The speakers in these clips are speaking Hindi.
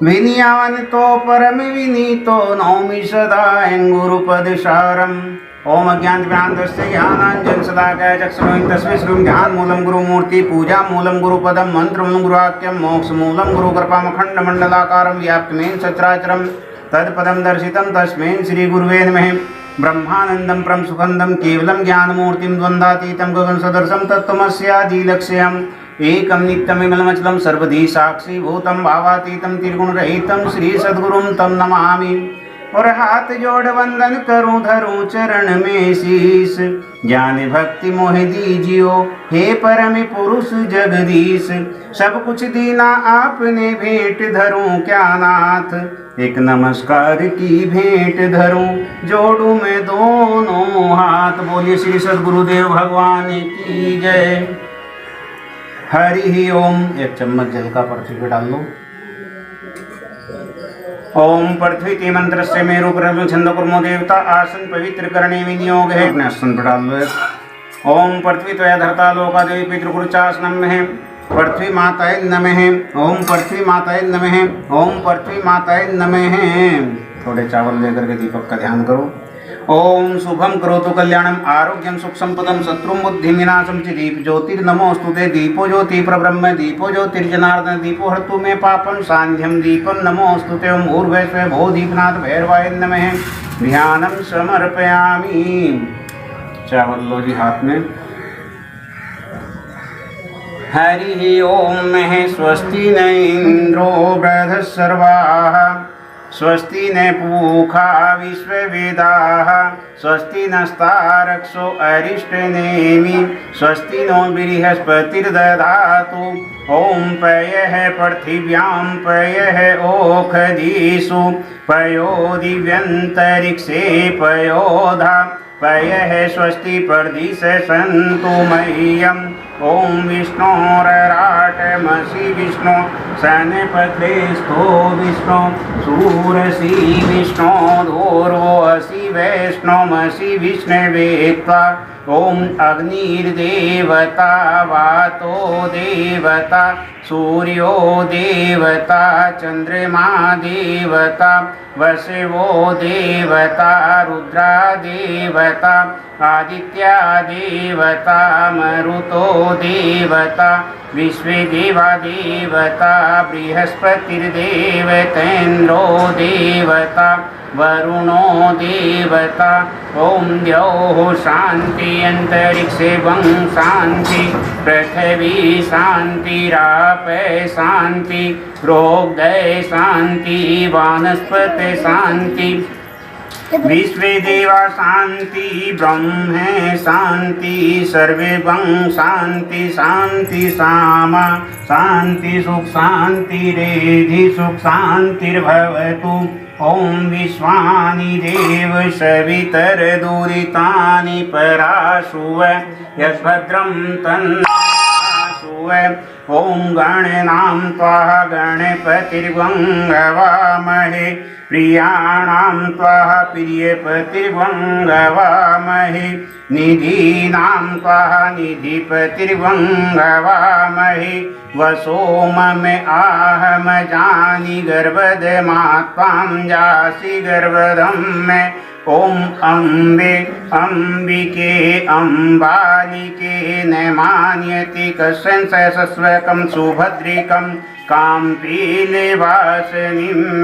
विनियावन्तो परम विनीतो नौमि सदा गुरुपदसारम्। ओम अज्ञानतिमिरान्धस्य ज्ञानाञ्जनशलाकया चक्षुरुन्मिलितं तस्मै श्रीं ध्यानमूलं गुरुमूर्ति पूजामूलं गुरुपदं मंत्रमूलं गुरुवाक्यं मोक्षमूलं गुरुकृपामखण्डमण्डलाकारं व्याप्तमेन सचराचरं तत्पदं दर्शितं तस्मै श्रीगुरुवे नमः। ब्रह्मानन्दं परं सुखन्दं केवलं ज्ञानमूर्तिं द्वन्द्वातीतं गगनसदृशं तत्त्वमस्यादिलक्ष्यम् एकं नित्यमिमलमचलं सर्वधी साक्षीभूतं भावातीतं त्रिगुणरहितं श्री सद्गुरुं तं नमामि। और हाथ जोड़ वंदन करूं धरूं चरण में शीश, ज्ञान भक्ति मोह दीजियो हे परम पुरुष जगदीश। सब कुछ दीना आपने भेंट धरूं क्या नाथ, एक नमस्कार की भेंट धरूं जोड़ू मैं दोनों हाथ। बोलिए श्री सद्गुरुदेव भगवान की जय। हरि ओम। एक चम्मच जल का पृथ्वी पे डाल लो। ओम पृथ्वी ते मंत्र से मेरु प्रभु छंद कुर्मो देवता आसन पवित्र करने विनियोग है। अपने आसन पर डाल लो। ओम पृथ्वी त्वया धरता लोका देवी पितृकुरुचासनम है। पृथ्वी माताय नमः। ओम पृथ्वी माताय नमः। ओम पृथ्वी माताय नमः। थोड़े चावल लेकर के दीपक का ध्यान करो। ओम शुभम करोतु कल्याणम आरोग्यम सुख संपदम शत्रुम बुद्धि विनाशम च दीप ज्योतिर्नमोस्तुते। दीपो ज्योति परब्रह्म दीपो ज्योतिर्जनार्दन दीपो हर्तु मे पापम सांध्यम दीपम नमोस्तुते। ओम ऊर्वैश्व भो दीपनाथ भैरवाय नमः। ध्यानम समर्पयामि। चावल लो जी हाथ में। हरि ओम मह स्वस्ति न इंद्रो बृहस्पतिर्वाः स्वस्ति न पूषा विश्ववेदाः स्वस्ति नस्तारक्षो अरिष्टनेमि स्वस्ति नो बृहस्पतिर्दधातु। ओम पयः पृथिव्यां पयः ओषधीषु पयो दिव्यन्तरिक्षे पयोधा पयः स्वस्ति पर्दिश सन्तु मह्यम्। ओम विष्णोरराटमसि विष्णु सनपत्रेस्थो विष्णु सूरसि विष्णु धूर्वो असि वैष्णवमसि विष्णवे त्वा। ओम अग्निर्देवता वातो देवता सूर्यो देवता चंद्रमा देवता वसवो देवता रुद्रा देवता आदित्या देवता मरुतो देवता विश्वदेवा देवता बृहस्पतिर्देवतेन्द्रो देवता वरुणो देवता। ओम द्यौः शान्ति अंतरिक्षे वं शान्ति पृथिवी शान्तिरापः शान्ति रोगदय शान्ति वानस्पति शान्ति विश्वदेवा शान्ति ब्रह्म शान्ति सर्वे वं शान्ति शान्ति सामा शान्ति सुख शान्ति रेधि सुख शान्तिर्भवतु। ओम विश्वानि देव सवितर्दुरितानि पराशुव यद्भद्रं तन्नाशुव। ओम गणनां त्वा गणपतिर्वं गवामहे प्रियाणां त्वा प्रियपतिर्वं गवामहे निधीनां त्वा निधिपतिर्वं गवामहे। वसोमम आहम जानि गर्भदमात्वां जासि गर्भदं मे। ओम अम्बे अम्बिके अम्बालिके न मान्यति कश्चन सस्वकं सुभद्रिकं काम्पीलिवासनिं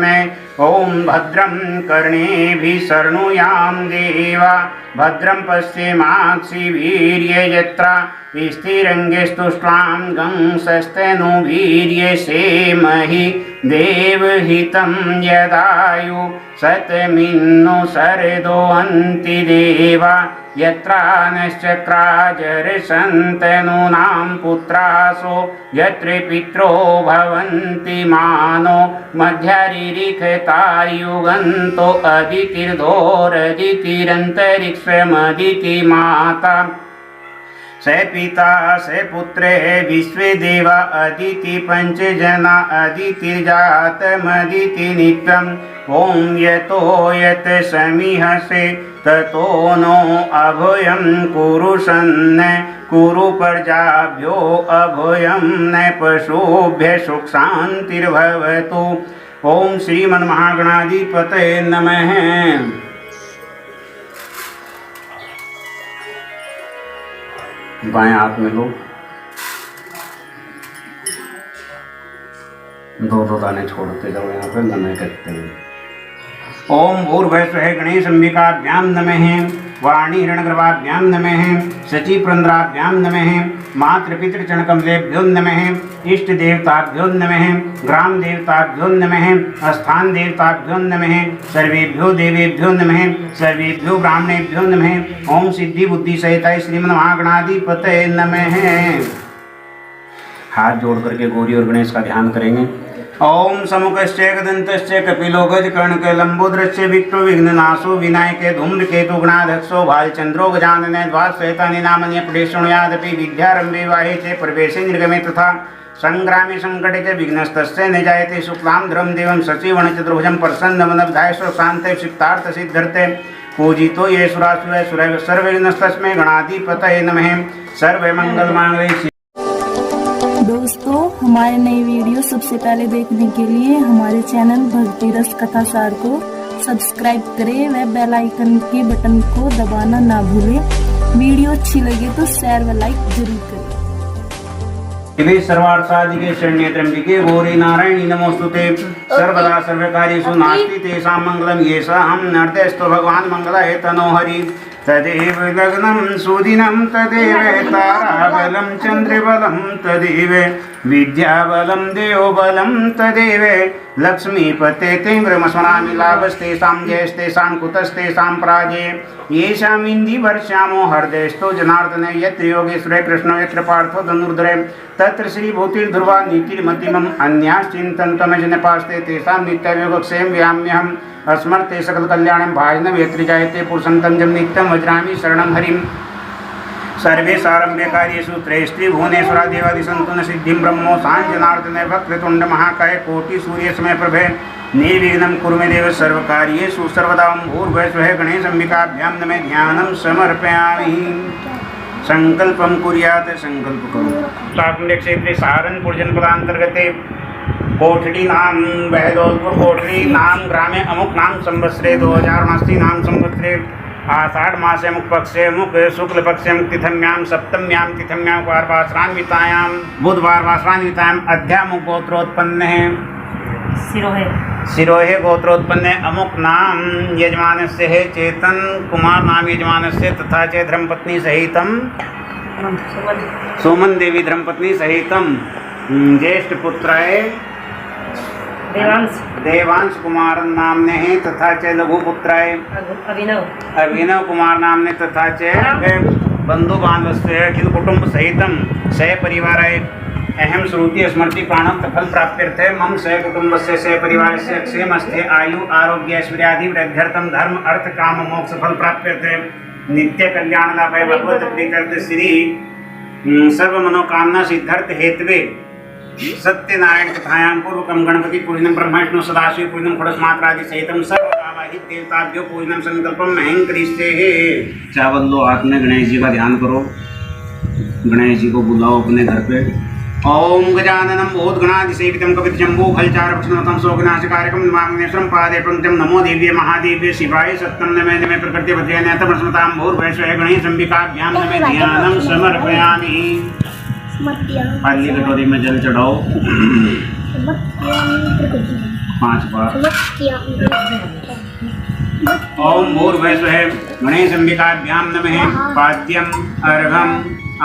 मे। ओम भद्रं कर्णेभिः शृणुयाम देवा भद्रं पश्येमाक्षिभिर्यजत्रा स्थिरंगेस्तुष्ट्वां गंसस्तनूभिर्यसेमहि देवहितं यदायु शतमिन्नु शरदो अन्ति देवा। यत्रा नश्चक्राजरसन्तनूनां पुत्रासो यत्र पित्रो भवन्ति मानो मध्यारिरिखतायुगन्तो अदितिर्धोरदितिरन्तरिक्षमदिति माता स पिता स पुत्रे विश्वदेवा अदिति पंचजना अदितिर्जातमदिति नित्यम्। ओम यतो यत समीहसे ततो नो अभयं कुरु सन्न कुरु प्रजाभ्यो अभयं न पशुभ्य सुख शांतिर्भवतु। ओम श्रीमन्महागणाधिपतये नमः। बाएं हाथ में लो, दो दाने छोड़ते जाओ यहाँ पे नमः करते हैं। ओम भूर्भुवस्सुः गणेश अंबिकाभ्याम नमः, वाणी हिरण्यगर्भाभ्यां नमः, शची प्रंद्राभ्यां नमः, मातृपितृचरणकमलेभ्यो नमः, इष्ट देवताभ्यो नमः, ग्राम देवताभ्यो नमः, स्थान देवताभ्यो नमः, सर्वेभ्यो देवेभ्यो नमः, सर्वेभ्यो ब्राह्मणेभ्यो नमः। ओम सिद्धि बुद्धि सहिताय श्रीमन्महागणाधिपतये नमः। हाथ जोड़ करके गौरी और गणेश का ध्यान करेंगे। ओम समुखश्च एकदन्तश्च कपिलो गजकर्णक लंबोदरश्च विक्टो विघ्ननाशो विनायके धूम्रकेतु गणाध्यक्षो भालचंद्रो गजानने द्वादशैतानि नामानि अपडेशुणुयादपि विद्यारंभे वाहेते प्रवेशे निर्गमे तथा संग्रामे संकटे च विघ्नस्तस्य न जायते। शुक्लां धरं देवं शशिवर्णं चतुर्भुजं प्रसन्नवदनभ्याय शान्ते सिद्धार्थसिद्ध्यर्थे पूजितो ये सुरासुरः सर्वविघ्नस्तस्मै गणाधिपतये नमः। सर्वमंगलमांगल्ये। दोस्तों, हमारे नई वीडियो सबसे पहले देखने के लिए हमारे चैनल भक्ति रस कथा सार को सब्सक्राइब करें व बेल आइकन के बटन को दबाना ना भूलें। वीडियो अच्छी लगे तो शेयर व लाइक जरूर करें। सर्वार्थसाधिके शरण्ये त्र्यंबिके गौरी नारायणी नमोस्तुते। सर्वदा सर्वकार्येषु नास्ति तेषां मंगलं येषां नर्तयस्तु भगवान् मंगलाय तनो हरि। तदेव लग्नं सुदिनं तदेव ताराबलं चंद्रबलं तदेव विद्याबलं देवबलं तदेव लक्ष्मीपते तेङ्ग्रमस्मरामि लाभस्तेषां जयस्तेषां कुतस्तेषां पराजये। येषाम् इन्दिवर्ष्यामो हृदयस्थो जनार्दने यत्र योगेश्वरे कृष्णो यत्र पार्थो धनुर्धरे तत्र श्रीभूतिर्ध्रुवा नीतिर्मतिमम् अन्याश्चिन्तन्तमजनपास्ते तेषां नित्ययोगक्षेमं व्याम्यहम् अस्मर्ते सकलकल्याणं भाजनं यत्र जायते पुरुषं तं जं नित्यं वज्रामि शरणं हरिं। सर्वे सारम्भे कार्येषु त्रयस्त्रिभुवनेश्वरा देवादिसन्तु न सिद्धिं ब्रह्मो साञ्जनार्दने वक्रतुण्ड महाकाय कोटि सूर्यसमय प्रभे निर्विघ्नं कुरु मे देव सर्वकार्येषु सर्वदा। ओम भूर्भुवस्सुः गणेश अंबिकाभ्यां नमः। ध्यानं समर्पयामि। संकल्पं कुर्यात् संकल्प करो। तापुण्य क्षेत्रे सहारनपुर जनपदांतर्गते कोठड़ी नाम बहदौलपुर कोठड़ी नाम ग्रामे अमुक नाम संवत्सरे 2079 नाम संवत्सरे आषाढ़ मासे अमुक पक्षे अमुक शुक्ल पक्षे अमुक तिथम्यां सप्तम्यां तिथम्यां वारवासरान्वितायां बुधवार वासरान्वितायां अध्यामुक गोत्रोत्पन्न है सिरोहे गोत्रोत्पन्न अमुक नाम यजमानस्य है चेतन कुमार नाम यजमानस्य तथा च धर्मपत्नी सहितं सुमन देवी धर्मपत्नी सहितं ज्येष्ठ पुत्राय देवांश कुमार नामने है तथा च लघु पुत्राय अभिनव कुमार नामने तथा च बंधु बांधवस्य अखिल कुटुंब सहितं सह परिवाराय अहम श्रुति स्मृति प्राणम फल प्राप्त्यर्थे मम सह कुटुंबस्य सह परिवारस्य क्षेमस्थे आयु आरोग्य ऐश्वर्यादि वृद्ध्यर्थम धर्म अर्थ काम मोक्ष फल प्राप्त्यर्थे नित्य कल्याण लाभाय भगवत प्रीत्यर्थ श्री सर्व मनोकामना सिद्ध्यर्थ हेतवे सत्यनारायण कथायां पूर्वकं गणपति पूजनं ब्रह्मविष्णु सदाशिव पूजनं खड़गमात्रादि सहितं सर्वकामाहित देवताभ्यो पूजनं संकल्पं महं करिष्ये। चावल लो हाथ में, गणेश जी का ध्यान करो, गणेश जी को बुलाओ अपने घर पे। ओम गजाननं भूतगणाधिसेवितं कपितजम्बो फलचारभक्षणमतं शोकनाशकारकं नमाम्येश्वरं पादे पंक्तिं नमो देव्ये महादेव्ये शिवाय सत्यं नमे नमे प्रकृतिपतये नतमस्मतां भूर्भुवस्सुः गणेश अंबिकाभ्यां नमः। ध्यानं समर्पयामि। पाली कटोरी में जल चढ़ाओ 5 बार। ओम भूर्भुवस्सुः गणेश अंबिकाभ्यां नमः। पाद्यम अर्घम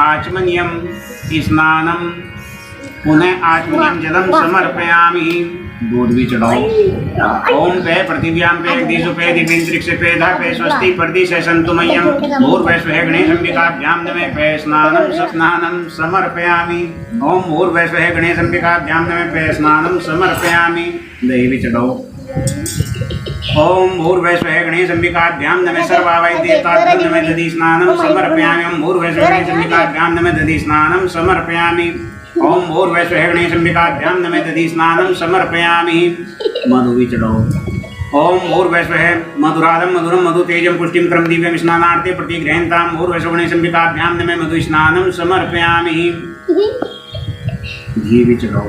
आचमनीयम स्नानम पुनः आचमनीयम जलम समर्पयामि। दूध भी चढ़ाओ। ओम पे पृथिव्यां पे दिशु पे दिव्यंतरिक्ष पे धा पे स्वस्ति परदिशे सन्तु मह्यं भूर्भुवस्सुः गणेश अंबिकाभ्यां नमः। पे स्नानं समर्पयामि। ओम भूर्भुवस्सुः गणेश अंबिकाभ्यां नमः। पे स्नानं समर्पयामि। दही भी चढ़ाओ। ओम भूर्भुवस्सुः गणेश अंबिकाभ्यां नमः। सर्वावै देवताभ्यो नमः। दधि स्नानं समर्पयामि। ओम भूर्भुवस्सुः गणेश अंबिकाभ्यां नमः। दधि स्नानं समर्पयामि। ओम भूर्भुवस्सुः गणेश अंबिकाभ्यां नमः। दधि स्नानं समर्पयामि। मधु भी चढ़ाओ। ओम भूर्भुवस्सुः मधुराधं मधुरं मधुतेजं पुष्टिं क्रम दिव्यं स्नानार्थे प्रतिगृह्णतां भूर्भुवस्सुः गणेश अंबिकाभ्यां नमः। मधु स्नानं समर्पयामि। घी भी चढ़ाओ।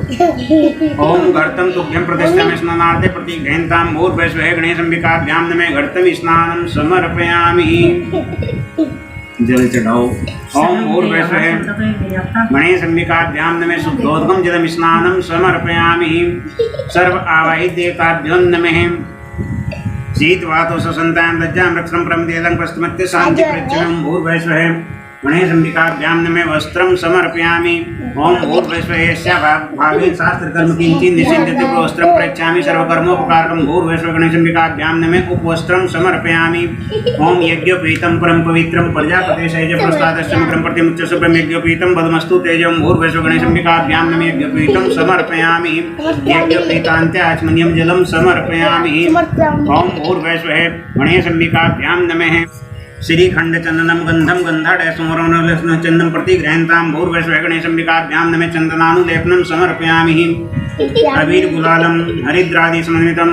ओम घर्तम तुभ्यं प्रतिष्ठामि स्नानार्थे प्रतिगृह्णतां भूर्भुवस्सुः गणेशंबिकाभ्यां नमः घर्तम स्नानं समर्पयामि। जल चढ़ाओ। ओम भूर्भुवस्सुः गणेशंबिकाभ्यां नमः शुद्धोदकं जलं स्नानं समर्पयामि। सर्व आवाहित देवताभ्यो नमः। शीतवातो ससन्तां लज्जां रक्षं प्रमदेलं प्रस्तमत्य शान्ति प्रत्ययं भूर्भुवस्सुः गणेशंबिकाभ्यां नमः वस्त्रं समर्पयामि। ओम भूर्भुवस्सुः भागे शास्त्रकर्म किंचित् निषिध्यते वस्त्रं प्रयच्छामि सर्वकर्मोपकारकं भूर्भुवस्सुः गणेशंबिकाभ्यां नमः उपवस्त्रं समर्पयामि। ओम यज्ञोपवीतं परम पवित्रं प्रजापतेशैज प्रसादस्य मकरं प्रतिमुच्य शुभ्रं यज्ञोपवीतं पद्मस्तु तेजं भूर्भुवस्सुः गणेशंबिकाभ्यां नमः यज्ञोपवीतं समर्पयामि। यज्ञोपवीतान्ते आचमनीयं जलं समर्पयामि। ओम भूर्भुवस्सुः गणेशंबिकाभ्यां नमः श्रीखंड चंदनम गंधम गंधाढ़ सुमरवनलसन चंदन प्रतिगृह्णतां भूर्भुवस्सुः गणेशंबिकाभ्यां नमः चंदनानुलेपनं समर्पयामि। अबीर गुलालम हरिद्रादि समन्वितम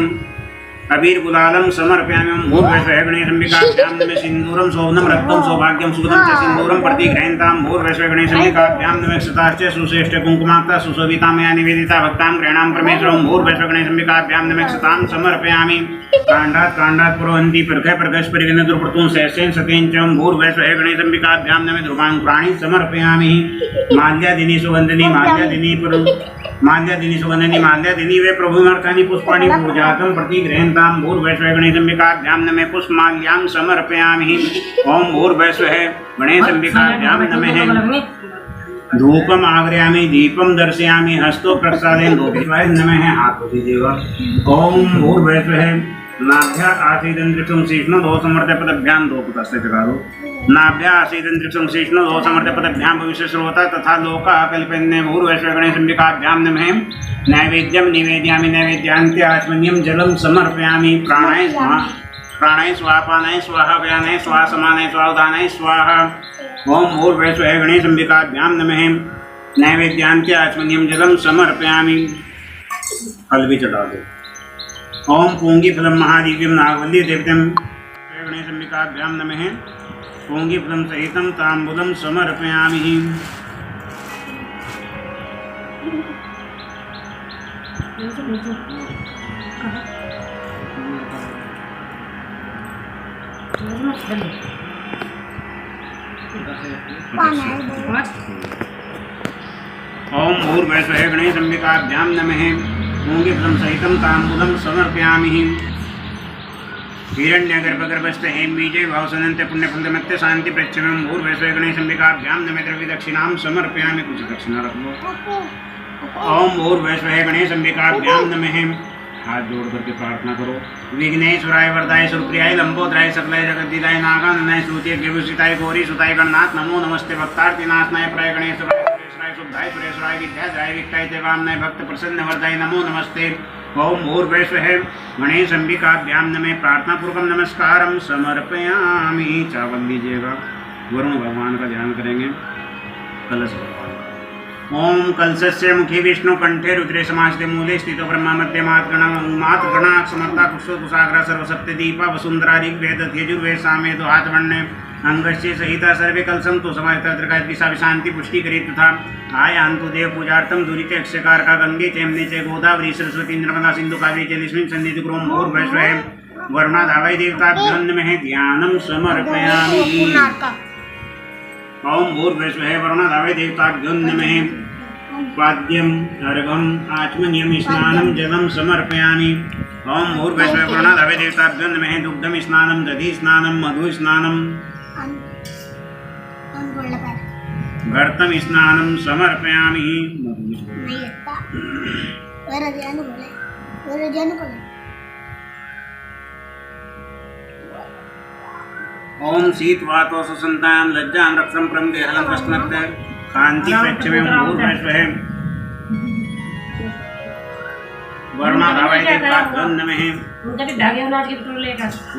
अबीर गुलालम समर्पयामि। भूर्भुवस्सुः गणेशंबिकाभ्यां नमः सिंदूरं शोभनं रक्तं सौभाग्यं सुगंधं च सिंदूरं प्रतिगृह्णतां भूर्भुवस्सुः गणेशंबिकाभ्यां नमः क्षताश्च सुश्रेष्ठ कुंकुमाक्ता सुशोभिता मया निवेदिता भक्तां गृह्णां परमेश्वरं भूर्भुवस्सुः गणेशंबिकाभ्यां नमः क्षतां समर्पयामि। कांडात् पुरोहन्ति प्रगः परिगण द्रुपृतुं सहस्रेण शतेन च भूर्भुवस्सुः गणेशंबिकाभ्यां नमः ध्रुवाङ्कुराणि समर्पयामि। माल्यादिनी सुगन्धिनी माल्यादिनी वे प्रभुमर्थानि पुष्पाणि पूजातं प्रतिगृह्णतां भूर्भुवस्सुः गणेशंबिकाभ्यां नमः पुष्पमाल्यां समर्पयामि। ओम भूर्भुवस्सुः गणेशंबिकाभ्यां नमः धूपम आग्रयामि दीपम दर्शयामि हस्तो प्रसादेन धूपे नमः। हाथ दीजिएगा। ओम भूर्भुवस्सुः नाभ्या आसीदंत्रिक्षं शीष्णो दो समर्थ पदभ्यां दो पुतस्ते चकारो। नाभ्या आसीदंत्रिक्षं शीष्णो दो समर्थ पदभ्यां भविष्य श्रोता तथा लोका कल्पन्ने भूर्भुवस्सुः गणेशंबिकाभ्यां नमः नैवेद्यं निवेदयामि। नैवेद्यान्ते आचमनीयं जलं समर्पयामि। प्राणाय स्वाहा पानाय स्वाहा व्यानाय स्वाहा समानाय स्वाहा उदानाय स्वाहा। ओम भूर्भुवस्सुः गणेशंबिकाभ्यां नमः नैवेद्यान्ते आचमनीयं जलं समर्पयामि। फल भी चढ़ा दो। ओम पूंगीफलं महादिव्यं नागवल्ली देवतं गणेशंबिकाभ्यां नमः पूंगीफलं सहितं ताम्बूलं समर्पयामि। ओम भूर्भुवस्सुः गणेशंबिकाभ्यां नमः पूंगीफलं सहितं ताम्बूलं समर्पयामि। हिरण्यगर्भगर्भस्थ हेमबीजे भावसनन्ते पुण्यफलमत्य शांति प्रत्ययं भूर्भुवस्सुः गणेशंबिकाभ्यां नमः द्रव्यदक्षिणां समर्पयामि। कुछ दक्षिणा रख लो। ओम भूर्भुवस्सुः गणेशंबिकाभ्यां नमः। हाथ जोड़ करके प्रार्थना करो। विघ्नेश्वराय वरदाय सुरप्रियाय लंबोदराय सकलाय जगद्दिदाय नागानंदाय स्तुत्य केवुसिताय गौरी सुताय गणनाथ नमो नमस्ते भक्तार्तिनाथनाय प्राय गणेश्वराय शुद्धाय सुरेश्वराय विद्याधराय विक्टाय देवामनाय भक्त प्रसन्न वरदाय नमो नमस्ते। ओम भूर्भुवस्सुः गणेशंबिकाभ्यां नमः प्रार्थना पूर्वक नमस्कारं समर्पयामि। चावल लीजिएगा। वरुण भगवान का ध्यान करेंगे। कलश भगवान। ओम कलशस्य मुखे विष्णु कंठे रुद्रे समास्ते मूले स्थितो ब्रह्मा मध्ये मातृगणा समर्था कुशोकुशाग्रा सर्वसप्तदीपा वसुंधरा ऋग्वेद यजुर्वेद सामवेद हाथवण्य अंगस्य सहिता सर्वे कलशं तो समाहिता शांति पुष्टि करें तथा आयान्तु देव पूजार्थं दुरिते अक्षकारका गंगे चैम्ने च गोदावरी सरस्वती नर्मदा सिंधु कावेरी जलेस्मिन् सन्निधि कुरु। भूर्भुवस्सुः वरुणादावै देवताभ्यो नमः ध्यानं समर्पयामि। ओम भूर्भुवस्सुः वरुणादावै देवताभ्यो नमः पाद्यम् अर्घम् आचमनीयं स्नानं जलं समर्पयामि। ओम भूर्भुवस्सुः वरुणादावै देवताभ्यो नमः दुग्धं स्नानं दधि स्नानं मधु स्नानं घर्तम स्नानं समर्पयामि। ओम शीतवातो ससन्तां लज्जां रक्षं प्रमदेहलं प्रश्नत्य कान्ति प्रत्ययं भूर्भुवस्सुः वरुणादावै देवताभ्यो नमः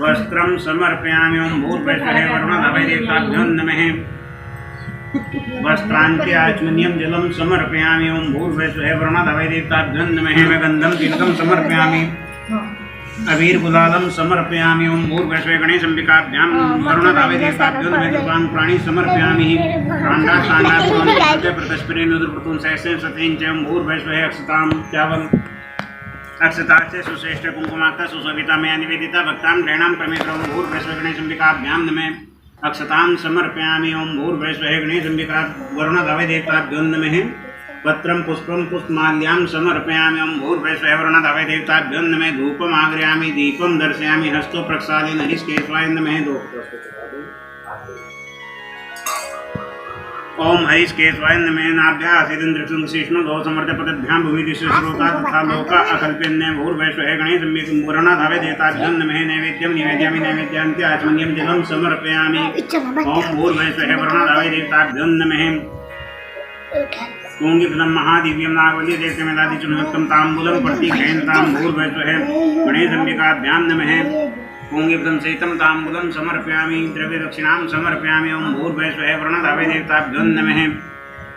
वस्त्रं समर्पयामि। ओम भूर्भुवस्सुः वरुणादावै देवताभ्यो नमः वस्त्रान्ते आचमनीयं जलं समर्पयामि। ओम भूर्भुवस्सुः वरुणादावै देवताभ्यो नमः गन्धं तिलकं समर्पयामि। अबीर गुलालम समर्पयामि। ओम भूर्भुवस्सुः गणेशंबिकाभ्यां वरुणधावे देवताभ्यो नमः दुर्गां प्राणी समर्पयामि। प्राणाः शानाः पुरोहिते प्रतस्परेण रुद्रपुतुं सहस्रेण सतेन च। ओम भूर्भुवस्सुः अक्षतां चावल अक्षता से सुश्रेष्ठ कुंकुमाक्ता सुशोभिता में निवेदिता भक्तां ग्रहणां परमेश्वरं। ओम भूर्भुवस्सुः गणेशंबिकाभ्यां नमः अक्षतां समर्पयामि। ओम भूर्भुवस्सुः गणेशंबिका वरुणधावे देवताभ्यो नमः पत्रं पुष्पं पुष्पमाल्यां समर्पयामि। ओम भूर्भुवस्सुः वरुणधावे देवताभ्यो नमः धूपम् आग्रयामि दीपं दर्शयामि हस्तो प्रक्षालयन् हरिकेशवाय नमः। ओम हरिकेशवाय नमः। नाभ्यासीदिन्द्रशृंगशीष्णो गौ समर्थ भूमि दिश्रोता तथा लोका अकल्प्यन्ने। भूर्भुवस्सुः गणेशं वरुणधावे देवताभ्यो नमः नैवेद्यं निवेदयामि नैवेद्यान्ते आचमनीयं जलं समर्पयामि। ओम भूर्भुवस्सुः वरुणधावे देवताभ्यो नमः ओंगितम महादिव्यम नागवल्ली देवतमेदादिचुनक्तम तांबूलम प्रतिघ्रयन्तां भूर्भुवस्सुः गणेशंबिकाभ्यां नमः। ओंगितम सहितं तांबूलम समर्पयामि द्रव्यदक्षिणां समर्पयामि। ओम भूर्भुवस्सुः वरुणधावे देवताभ्यो नमः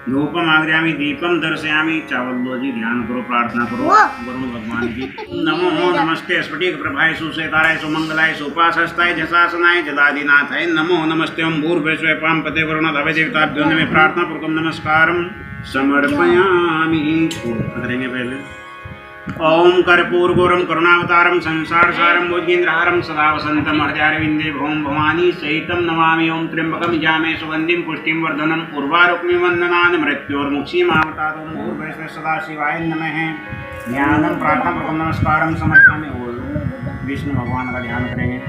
धूपम् आग्रयामि दीपं दर्शयामि। चावल लो जी, ध्यान करो, प्रार्थना करो वरुण भगवान की। नमो नमस्ते स्फटिक प्रभाय सुश्वेताराय सुमंगलाय सुपासस्ताय जसासनाय जलादिनाथाय नमो नमस्ते। ओम भूर्भुवस्सुः पांपते वरुणधावे देवताभ्यो नमः प्रार्थना पूर्वकं नमस्कारं समर्पयामि। करेंगे पहले। ओम कर्पूरगौरम करुणावतारम संसार सारम भुजगेन्द्रहारम सदा वसंतम हृदयारविंदे भौम भवानी सहितं नमामि। ओम त्र्यंबकं यजामहे सुगंधिं पुष्टिं वर्धनम् उर्वारुक्मि वंदनान् मृत्योर्मुक्षीमामृतात्। ओम भूर्भुवस्सुः सदाशिवाय नमः। ध्यानं प्रार्थना पूर्वकं नमस्कारं समर्पयामि। विष्णु भगवान का ध्यान करेंगे।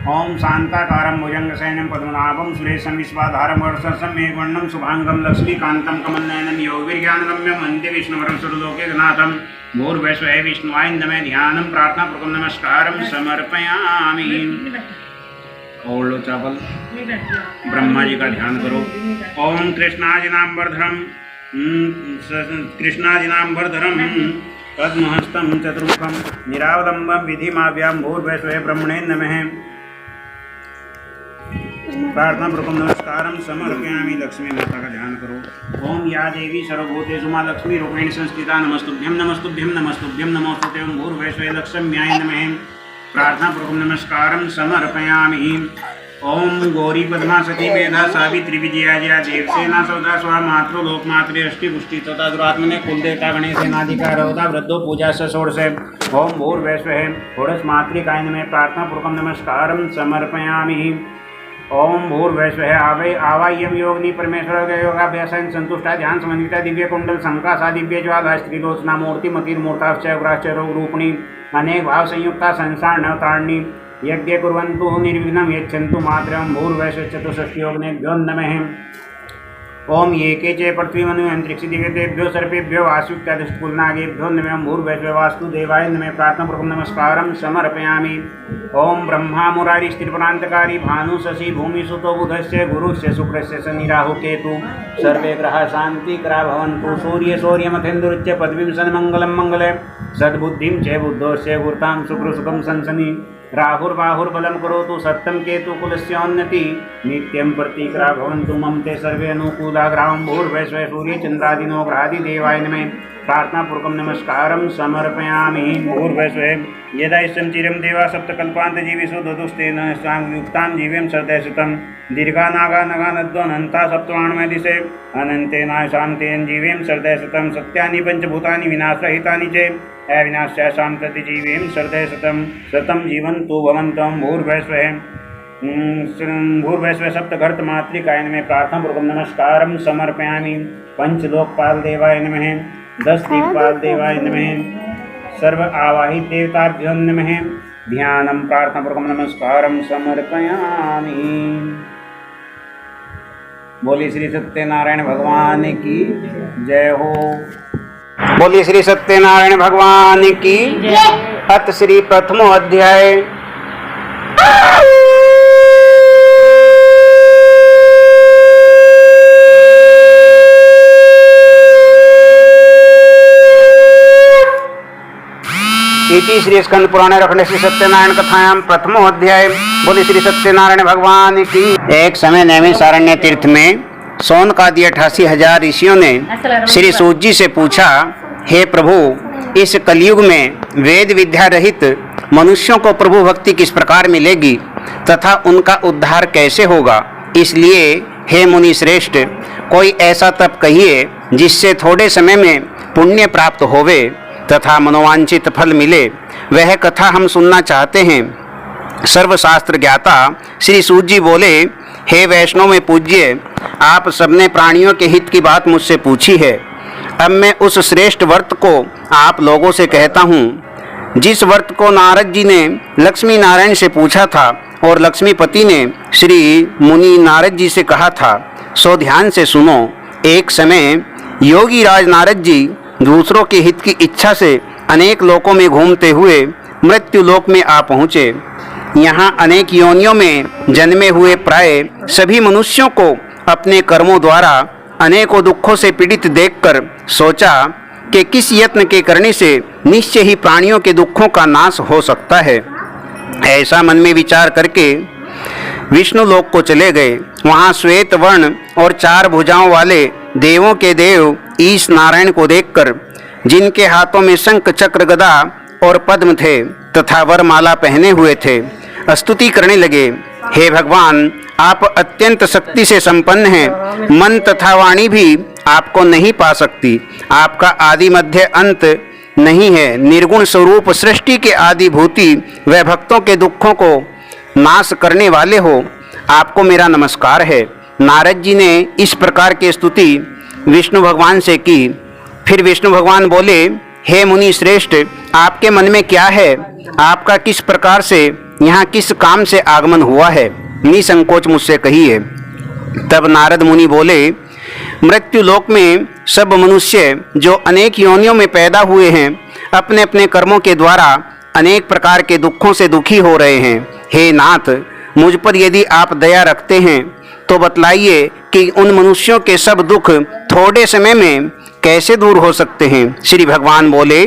ओम शांताकारं भुजंगशयनं पद्मनाभं सुरेशं विश्वाधारं वर्षसं मेघवर्णं शुभांगं लक्ष्मीकान्तं कमलनयनं योगविज्ञानगम्यं वन्दे विष्णुवरं सर्वलोकैकनाथं। भूर्भुवस्सुः विष्णुवाय नमः। ध्यानं प्रार्थना पूर्वकं नमस्कारं समर्पयामि। और लो चावल, ब्रह्मा जी का ध्यान करो। ओम कृष्णाजिनांबरधरं पद्महस्तं चतुर्मुखं निरावलम्बं विधिमाव्यां भूर्भुवस्सुः ब्रह्मणे नमः। प्रार्थना पूर्वकं नमस्कारं समर्पयामि। लक्ष्मी माता का ध्यान करो। ओम या देवी सर्वभूतेषु मां लक्ष्मी रूपेण संस्थिता नमस्तुभ्यं नमस्तुभ्यं नमस्तुभ्यं नमोस्तुते। ओम भूर्भुवस्सुः लक्ष्म्याय नमः। प्रार्थना पूर्वकं नमस्कारं समर्पयामि। ओम गौरी पद्मा सती मेधा सावित्री विजया जया देवसेना सौदा स्वा मातृ लोकमात्रे अष्टि पुष्टि तथा दुरात्मने कुलदेवता गणेशेनाधिकार होता वृद्धो पूजा से षोडशे। ओम भूर्भुवस्सुः षोडश मातृकाय नमः। प्रार्थना पूर्वकं नमस्कारं समर्पयामि। ओम भूर्भुवस्सुः आवाह्यम योगिनी परमेश्वर योगाभ्यासन संतुष्टा ध्यान समन्विता दिव्य कुंडल संकासा दिव्य ज्वाला स्त्रीलोचना मूर्ति मतिर्मूर्ताश्च उग्राश्च रूपिणी अनेक भाव संयुक्ता संसार नवतारिणी यज्ञ कुर्वन्तु निर्विघ्नं यच्छन्तु मातरं। भूर्भुवस्सुः चतुष्षष्ट्योऽग्नेभ्यो नमः। ओम एके च पृथ्वीमनु अंतरिक्ष दिव्यतेभ्यो सर्पेभ्यो वासुक्यादिष्टकुलनागेभ्यो नमः। भूर्भुवस्सुः वास्तुदेवाय नमः। प्रार्थना पूर्वकं नमस्कारं समर्पयामि। ओम ब्रह्मा मुरारी स्त्रीपुरान्तकारी भानु शशि भूमिसुतो बुधस्य गुरुस्य शुक्रस्य शनि राहु केतु सर्वे ग्रहाः शान्तिकरा भवन्तु। सूर्य सौर्यमथेन्दुरुच्च पदवीं सन्मङ्गलं मङ्गले सद्बुद्धिं च बुद्धोस्य गुरुतां शुक्रसुखं संसनि राहुर्बाहुर्बलं करोतु सत्यं केतु कुलस्योन्नति नित्यं प्रतीकरा भवन्तु मम ते सर्वे अनुकूला। ग्रामं भूर्भुवस्सुः सूर्यचन्द्रादिनो ग्रहादिदेवाय नमः। प्रार्थना पूर्वकं नमस्कारं समर्पयामि। भूर्भुवस्सुः यदा इष्टं चिरं देवा सप्तकल्पान्तजीविषु ददुस्तेन सांयुक्तां जीवेम सर्दैशतं दीर्घा नागा नगानद्वनन्ता सप्तवाण्मय दिशे अनन्तेनाशान्तेन जीवेम सर्दैशतं सत्यानि पंचभूतानि विनाशरहितानि च अविनाश्यासां प्रति जीवेम सर्दैशतं शतं जीवन्तु भवन्तं। भूर्भुवस्सुः सप्तघर्त मातृकाय नमः। प्रार्थना पूर्वकं नमस्कारं समर्पयामि। पंचलोकपाल देवाय नमः। 10 दिक्पाल देवाय नमः। सर्व आवाहित देवताभ्यो नमः। ध्यानं प्रार्थना पूर्वकं नमस्कारं समर्पयामि। बोली श्री सत्यनारायण भगवान की जय हो। बोली श्री सत्यनारायण भगवान की। अथ श्री प्रथमो अध्याय। इति श्री स्कंद पुराणे रखने श्री सत्यनारायण कथायां प्रथमो अध्याय। बोली श्री सत्यनारायण भगवान की। एक समय नैमिषारण्य तीर्थ में सौनकादि 88,000 ऋषियों ने श्री सूत जी से पूछा, हे प्रभु, इस कलयुग में वेद विद्या रहित मनुष्यों को प्रभु भक्ति किस प्रकार मिलेगी तथा उनका उद्धार कैसे होगा। इसलिए हे मुनि श्रेष्ठ, कोई ऐसा तप कहिए जिससे थोड़े समय में पुण्य प्राप्त होवे तथा मनोवांछित फल मिले। वह कथा हम सुनना चाहते हैं। सर्वशास्त्र ज्ञाता श्री सूत जी बोले, हे वैष्णव में पूज्य, आप सबने प्राणियों के हित की बात मुझसे पूछी है। अब मैं उस श्रेष्ठ व्रत को आप लोगों से कहता हूँ जिस व्रत को नारद जी ने लक्ष्मी नारायण से पूछा था और लक्ष्मीपति ने श्री मुनि नारद जी से कहा था, सो ध्यान से सुनो। एक समय योगी राज नारद जी दूसरों के हित की इच्छा से अनेक लोकों में घूमते हुए मृत्यु लोक में आ पहुँचे। यहाँ अनेक योनियों में जन्मे हुए प्राय सभी मनुष्यों को अपने कर्मों द्वारा अनेकों दुखों से पीड़ित देखकर सोचा कि किस यत्न के करने से निश्चय ही प्राणियों के दुखों का नाश हो सकता है। ऐसा मन में विचार करके विष्णु लोक को चले गए। वहाँ श्वेत वर्ण और 4 भुजाओं वाले देवों के देव ईश नारायण को देखकर, जिनके हाथों में शंख चक्र गदा और पद्म थे तथा वरमाला पहने हुए थे, स्तुति करने लगे। हे भगवान, आप अत्यंत शक्ति से संपन्न हैं। मन तथा वाणी भी आपको नहीं पा सकती। आपका आदि मध्य अंत नहीं है। निर्गुण स्वरूप सृष्टि के आदि भूति व भक्तों के दुखों को नाश करने वाले हो। आपको मेरा नमस्कार है। नारद जी ने इस प्रकार की स्तुति विष्णु भगवान से की। फिर विष्णु भगवान बोले, हे मुनि श्रेष्ठ, आपके मन में क्या है? आपका किस प्रकार से यहाँ किस काम से आगमन हुआ है? निसंकोच मुझसे कहिए। तब नारद मुनि बोले, मृत्यु लोक में सब मनुष्य जो अनेक योनियों में पैदा हुए हैं, अपने अपने कर्मों के द्वारा अनेक प्रकार के दुखों से दुखी हो रहे हैं। हे नाथ, मुझ पर यदि आप दया रखते हैं तो बतलाइए कि उन मनुष्यों के सब दुख थोड़े समय में कैसे दूर हो सकते हैं। श्री भगवान बोले,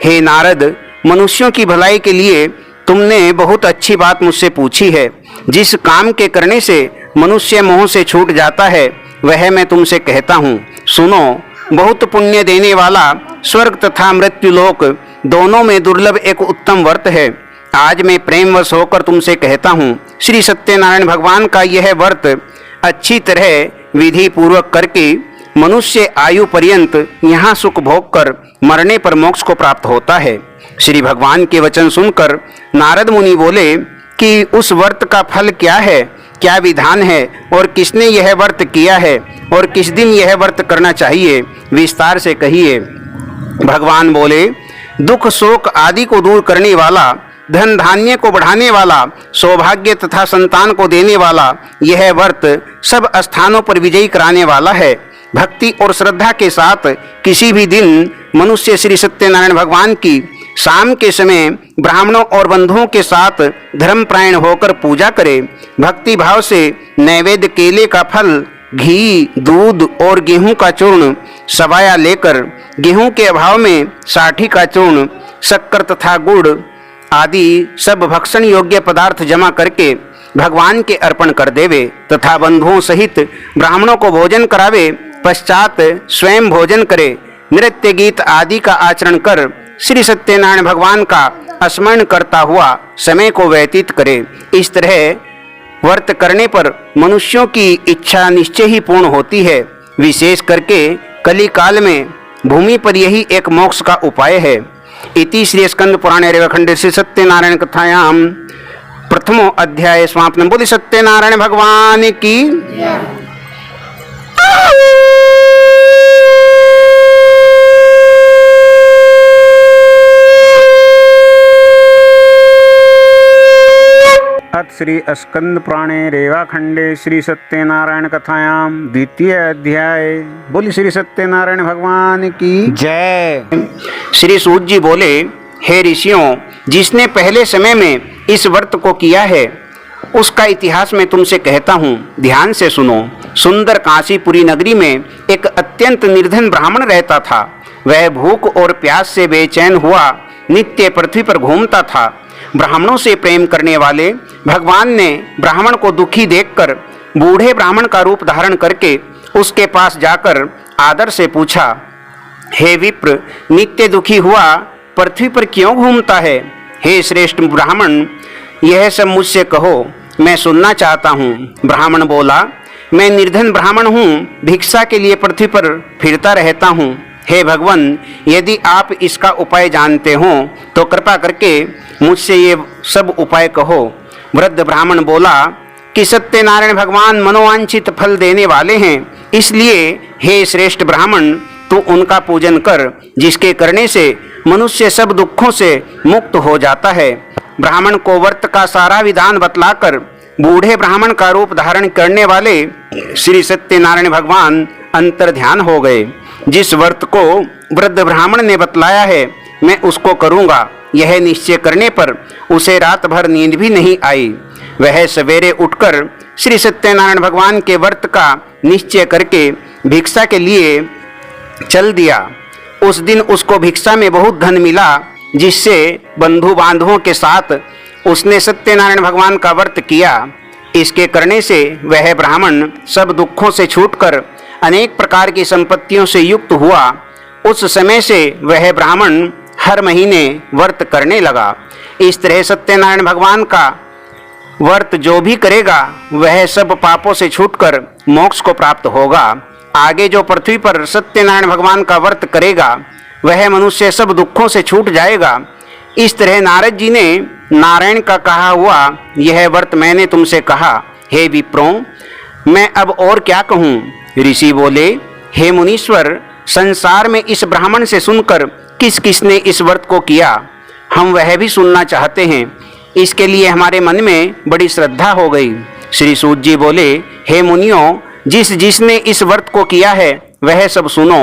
हे नारद, मनुष्यों की भलाई के लिए तुमने बहुत अच्छी बात मुझसे पूछी है। जिस काम के करने से मनुष्य मोह से छूट जाता है वह मैं तुमसे कहता हूँ। सुनो, बहुत पुण्य देने वाला स्वर्ग तथा मृत्यु लोक दोनों में दुर्लभ एक उत्तम व्रत है। आज मैं प्रेमवश होकर तुमसे कहता हूँ, श्री सत्यनारायण भगवान का यह व्रत अच्छी तरह विधि पूर्वक करके मनुष्य आयु पर्यंत यहाँ सुख भोग कर मरने पर मोक्ष को प्राप्त होता है। श्री भगवान के वचन सुनकर नारद मुनि बोले कि उस व्रत का फल क्या है, क्या विधान है और किसने यह व्रत किया है और किस दिन यह व्रत करना चाहिए, विस्तार से कहिए। भगवान बोले, दुख शोक आदि को दूर करने वाला, धन धान्य को बढ़ाने वाला, सौभाग्य तथा संतान को देने वाला यह व्रत सब स्थानों पर विजयी कराने वाला है। भक्ति और श्रद्धा के साथ किसी भी दिन मनुष्य श्री सत्यनारायण भगवान की शाम के समय ब्राह्मणों और बंधुओं के साथ धर्मपरायण होकर पूजा करे। भक्ति भाव से नैवेद्य केले का फल, घी, दूध और गेहूं का चूर्ण सवाया लेकर गेहूं के अभाव में साठी का चूर्ण, शक्कर तथा गुड़ आदि सब भक्षण योग्य पदार्थ जमा करके भगवान के अर्पण कर देवे तथा बंधुओं सहित ब्राह्मणों को भोजन करावे। पश्चात स्वयं भोजन करे। नृत्य गीत आदि का आचरण कर श्री सत्यनारायण भगवान का स्मरण करता हुआ समय को व्यतीत करे। इस तरह व्रत करने पर मनुष्यों की इच्छा निश्चय ही पूर्ण होती है। विशेष करके कली काल में भूमि पर यही एक मोक्ष का उपाय है। इति श्री स्कंद पुराणे रेवाखंडे श्री सत्यनारायण कथायां प्रथमो अध्याय समापनम। बोले सत्यनारायण भगवान की। अथ श्री स्कंद पुराणे रेवाखंडे श्री सत्यनारायण कथायां द्वितीय अध्याय। बोली श्री सत्यनारायण भगवान की जय। श्री सूत जी बोले, हे ऋषियों, जिसने पहले समय में इस व्रत को किया है उसका इतिहास मैं तुमसे कहता हूँ, ध्यान से सुनो। सुंदर काशीपुरी नगरी में एक अत्यंत निर्धन ब्राह्मण रहता था। वह भूख और प्यास से बेचैन हुआ नित्य पृथ्वी पर घूमता था। ब्राह्मणों से प्रेम करने वाले भगवान ने ब्राह्मण को दुखी देखकर बूढ़े ब्राह्मण का रूप धारण करके उसके पास जाकर आदर से पूछा, हे विप्र, नित्य दुखी हुआ पृथ्वी पर क्यों घूमता है? हे श्रेष्ठ ब्राह्मण, यह सब मुझसे कहो, मैं सुनना चाहता हूँ। ब्राह्मण बोला, मैं निर्धन ब्राह्मण हूँ, भिक्षा के लिए पृथ्वी पर फिरता रहता हूँ। हे भगवान, यदि आप इसका उपाय जानते हो तो कृपा करके मुझसे ये सब उपाय कहो। वृद्ध ब्राह्मण बोला कि सत्यनारायण भगवान मनोवांछित फल देने वाले हैं, इसलिए हे श्रेष्ठ ब्राह्मण, तू उनका पूजन कर, जिसके करने से मनुष्य सब दुखों से मुक्त हो जाता है। ब्राह्मण को व्रत का सारा विधान बतलाकर बूढ़े ब्राह्मण का रूप धारण करने वाले श्री सत्यनारायण भगवान अंतर ध्यान हो गए। जिस व्रत को वृद्ध ब्राह्मण ने बतलाया है, मैं उसको करूँगा, यह निश्चय करने पर उसे रात भर नींद भी नहीं आई। वह सवेरे उठकर श्री सत्यनारायण भगवान के व्रत का निश्चय करके भिक्षा के लिए चल दिया। उस दिन उसको भिक्षा में बहुत धन मिला, जिससे बंधु बांधवों के साथ उसने सत्यनारायण भगवान का व्रत किया। इसके करने से वह ब्राह्मण सब दुखों से छूटकर अनेक प्रकार की संपत्तियों से युक्त हुआ। उस समय से वह ब्राह्मण हर महीने व्रत करने लगा। इस तरह सत्यनारायण भगवान का व्रत जो भी करेगा वह सब पापों से छूटकर मोक्ष को प्राप्त होगा। आगे जो पृथ्वी पर सत्यनारायण भगवान का व्रत करेगा वह मनुष्य सब दुखों से छूट जाएगा। इस तरह नारद जी ने नारायण का कहा हुआ यह व्रत मैंने तुमसे कहा। हे विप्रों, मैं अब और क्या कहूँ। ऋषि बोले, हे मुनीश्वर, संसार में इस ब्राह्मण से सुनकर किस किसने इस व्रत को किया, हम वह भी सुनना चाहते हैं। इसके लिए हमारे मन में बड़ी श्रद्धा हो गई। श्री सूत जी बोले, हे मुनियों, जिसने इस व्रत को किया है वह सब सुनो।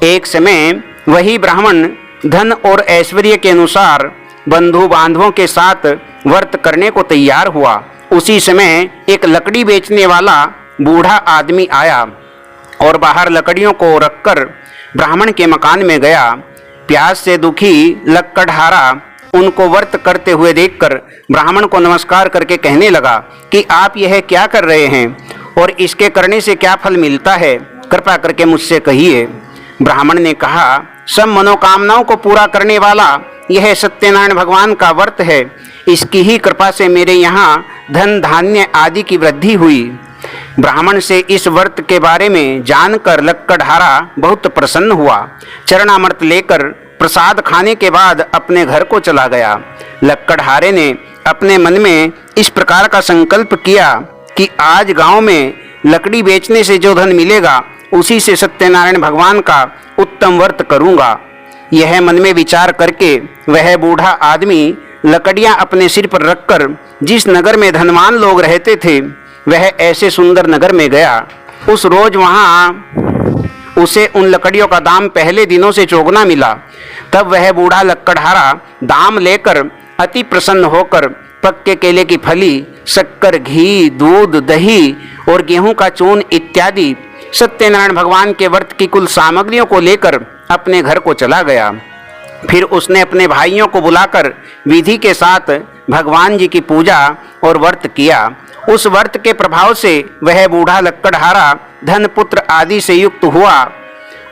एक समय वही ब्राह्मण धन और ऐश्वर्य के अनुसार बंधु बांधवों के साथ व्रत करने को तैयार हुआ। उसी समय एक लकड़ी बेचने वाला बूढ़ा आदमी आया और बाहर लकड़ियों को रखकर ब्राह्मण के मकान में गया। प्यास से दुखी लक्कड़हारा उनको व्रत करते हुए देखकर ब्राह्मण को नमस्कार करके कहने लगा कि आप यह क्या कर रहे हैं और इसके करने से क्या फल मिलता है, कृपा करके मुझसे कहिए। ब्राह्मण ने कहा, सब मनोकामनाओं को पूरा करने वाला यह सत्यनारायण भगवान का व्रत है। इसकी ही कृपा से मेरे यहाँ धन धान्य आदि की वृद्धि हुई। ब्राह्मण से इस व्रत के बारे में जानकर लक्कड़हारा बहुत प्रसन्न हुआ। चरणामृत लेकर प्रसाद खाने के बाद अपने घर को चला गया। लक्कड़हारे ने अपने मन में इस प्रकार का संकल्प किया कि आज गांव में लकड़ी बेचने से जो धन मिलेगा उसी से सत्यनारायण भगवान का उत्तम व्रत करूंगा। यह मन में विचार करके वह बूढ़ा आदमी लकड़ियां अपने सिर पर रखकर जिस नगर में धनवान लोग रहते थे वह ऐसे सुंदर नगर में गया। उस रोज वहां उसे उन लकड़ियों का दाम पहले दिनों से चौगुना मिला। तब वह बूढ़ा लक्कड़हारा दाम लेकर अति प्रसन्न होकर पक्के केले की फली, शक्कर, घी, दूध, दही और गेहूं का चून इत्यादि सत्यनारायण भगवान के व्रत की कुल सामग्रियों को लेकर अपने घर को चला गया। फिर उसने अपने भाइयों को बुलाकर विधि के साथ भगवान जी की पूजा और व्रत किया। उस व्रत के प्रभाव से वह बूढ़ा लक्कड़हारा धन पुत्र आदि से युक्त हुआ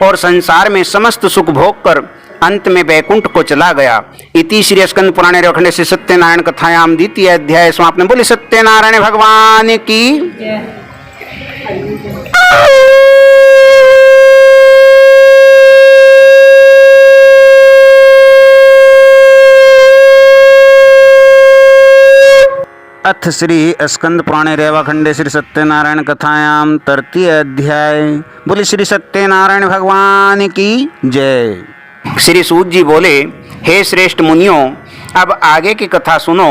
और संसार में समस्त सुख भोग कर अंत में बैकुंठ को चला गया। इति श्री स्कंद पुराणे रेवखंडे से सत्यनारायण कथायाम द्वितीय अध्याय समापन। बोले सत्यनारायण भगवान की। अथ श्री स्कंद पुराणे रेवाखंडे श्री सत्यनारायण कथायाम तृतीय अध्याय। बोले श्री सत्यनारायण भगवान की जय। श्री सूत जी बोले, हे श्रेष्ठ मुनियों, अब आगे की कथा सुनो।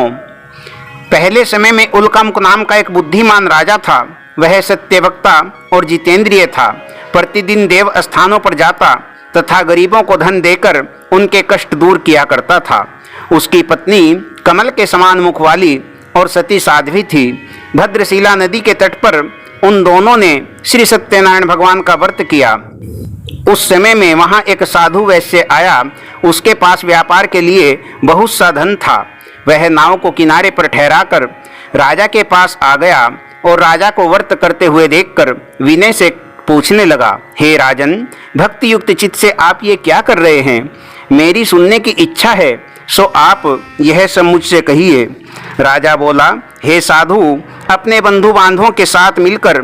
पहले समय में उल्कामुक नाम का एक बुद्धिमान राजा था। वह सत्यवक्ता और जितेंद्रिय था। प्रतिदिन देव स्थानों पर जाता तथा गरीबों को धन देकर उनके कष्ट दूर किया करता था। उसकी पत्नी कमल के समान मुख वाली और सती साध्वी थी। भद्रशिला नदी के तट पर उन दोनों ने श्री सत्यनारायण भगवान का व्रत किया। उस समय में वहां एक साधु वैश्य आया। उसके पास व्यापार के लिए बहुत सा धन था। वह नाव को किनारे पर ठहराकर राजा के पास आ गया और राजा को व्रत करते हुए देखकर विनय से पूछने लगा, हे राजन, भक्ति युक्त चित्त से आप ये क्या कर रहे हैं? मेरी सुनने की इच्छा है। सो आप यह सब मुझसे कहिए। राजा बोला, हे साधु, अपने बंधु बांधवों के साथ मिलकर